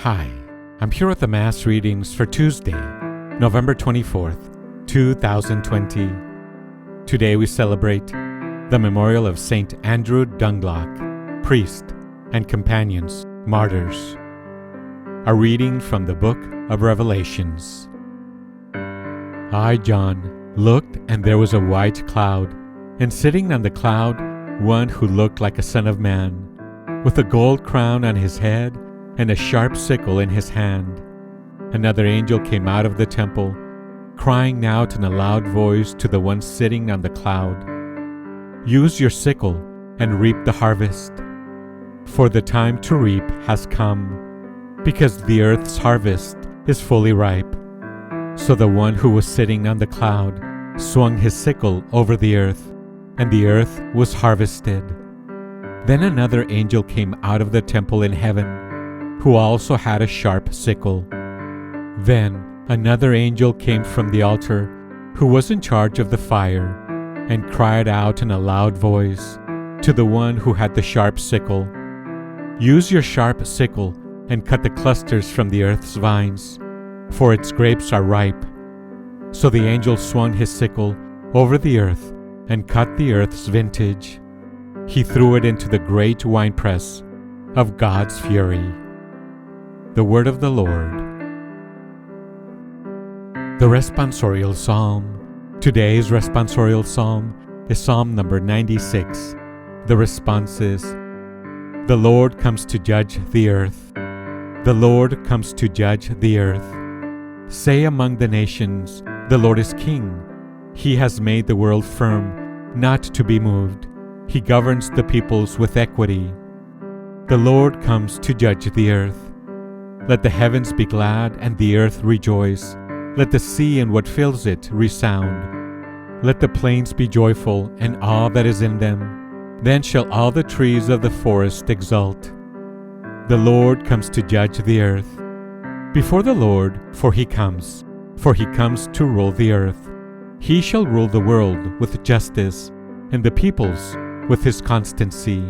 Hi, I'm here with the Mass readings for Tuesday, November 24th, 2020. Today we celebrate the memorial of Saint Andrew Dung-Lac, priest, and companions, martyrs. A reading from the book of Revelations. I, John, looked, and there was a white cloud, and sitting on the cloud, one who looked like a son of man, with a gold crown on his head and a sharp sickle in his hand. Another angel came out of the temple, crying out in a loud voice to the one sitting on the cloud, "Use your sickle and reap the harvest, for the time to reap has come, because the earth's harvest is fully ripe." So the one who was sitting on the cloud swung his sickle over the earth, and the earth was harvested. Then another angel came out of the temple in heaven, who also had a sharp sickle. Then another angel came from the altar, who was in charge of the fire, and cried out in a loud voice to the one who had the sharp sickle, "Use your sharp sickle and cut the clusters from the earth's vines, for its grapes are ripe." So the angel swung his sickle over the earth and cut the earth's vintage. He threw it into the great winepress of God's fury. The word of the Lord. The responsorial psalm. Today's responsorial psalm is Psalm number 96. The response is, "The Lord comes to judge the earth. The Lord comes to judge the earth. Say among the nations, the Lord is king. He has made the world firm, not to be moved. He governs the peoples with equity. The Lord comes to judge the earth. Let the heavens be glad and the earth rejoice. Let the sea and what fills it resound. Let the plains be joyful and all that is in them. Then shall all the trees of the forest exult. The Lord comes to judge the earth. Before the Lord, for he comes to rule the earth. He shall rule the world with justice, and the peoples with his constancy.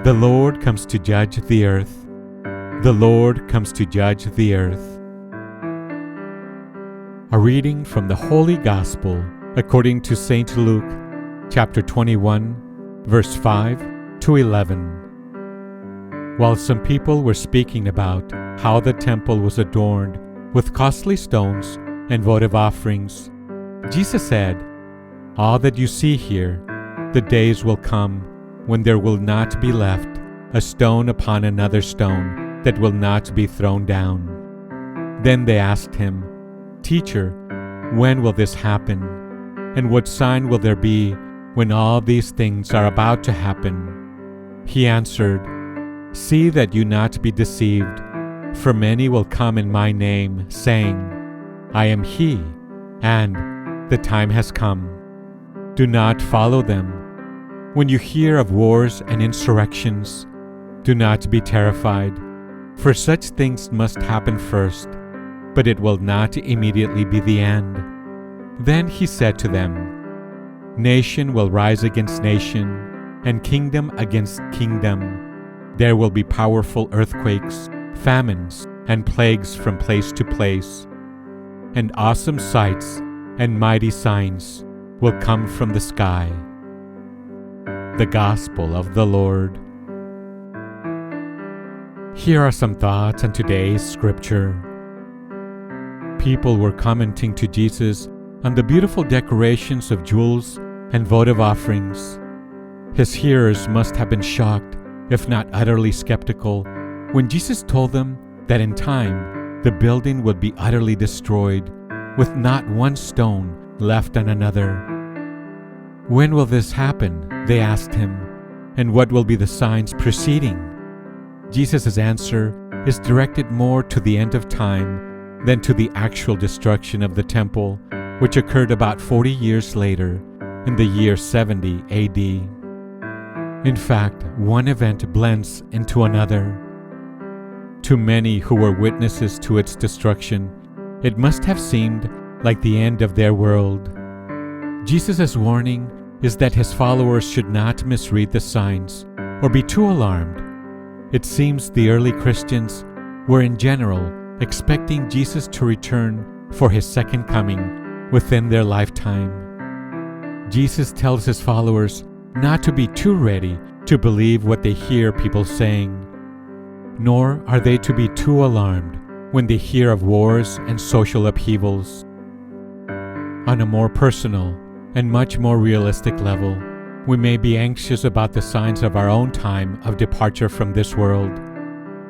The Lord comes to judge the earth. The Lord comes to judge the earth." A reading from the Holy Gospel according to St. Luke, chapter 21, verse 5 to 11. While some people were speaking about how the temple was adorned with costly stones and votive offerings, Jesus said, "All that you see here, the days will come when there will not be left a stone upon another stone that will not be thrown down." Then they asked him, "Teacher, when will this happen? And what sign will there be when all these things are about to happen?" He answered, "See that you not be deceived, for many will come in my name, saying, 'I am he,' and 'the time has come.' Do not follow them. When you hear of wars and insurrections, do not be terrified, for such things must happen first, but it will not immediately be the end." Then he said to them, "Nation will rise against nation, and kingdom against kingdom. There will be powerful earthquakes, famines, and plagues from place to place, and awesome sights and mighty signs will come from the sky." The Gospel of the Lord. Here are some thoughts on today's scripture. People were commenting to Jesus on the beautiful decorations of jewels and votive offerings. His hearers must have been shocked, if not utterly skeptical, when Jesus told them that in time the building would be utterly destroyed, with not one stone left on another. "When will this happen?" they asked him, "and what will be the signs preceding?" Jesus' answer is directed more to the end of time than to the actual destruction of the temple, which occurred about 40 years later, in the year 70 AD. In fact, one event blends into another. To many who were witnesses to its destruction, it must have seemed like the end of their world. Jesus' warning is that his followers should not misread the signs or be too alarmed. It seems the early Christians were in general expecting Jesus to return for his second coming within their lifetime. Jesus tells his followers not to be too ready to believe what they hear people saying, nor are they to be too alarmed when they hear of wars and social upheavals. On a more personal and much more realistic level, we may be anxious about the signs of our own time of departure from this world.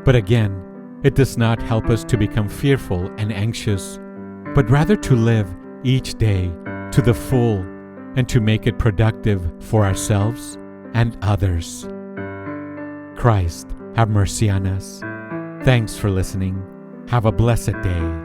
But again, it does not help us to become fearful and anxious, but rather to live each day to the full and to make it productive for ourselves and others. Christ, have mercy on us. Thanks for listening. Have a blessed day.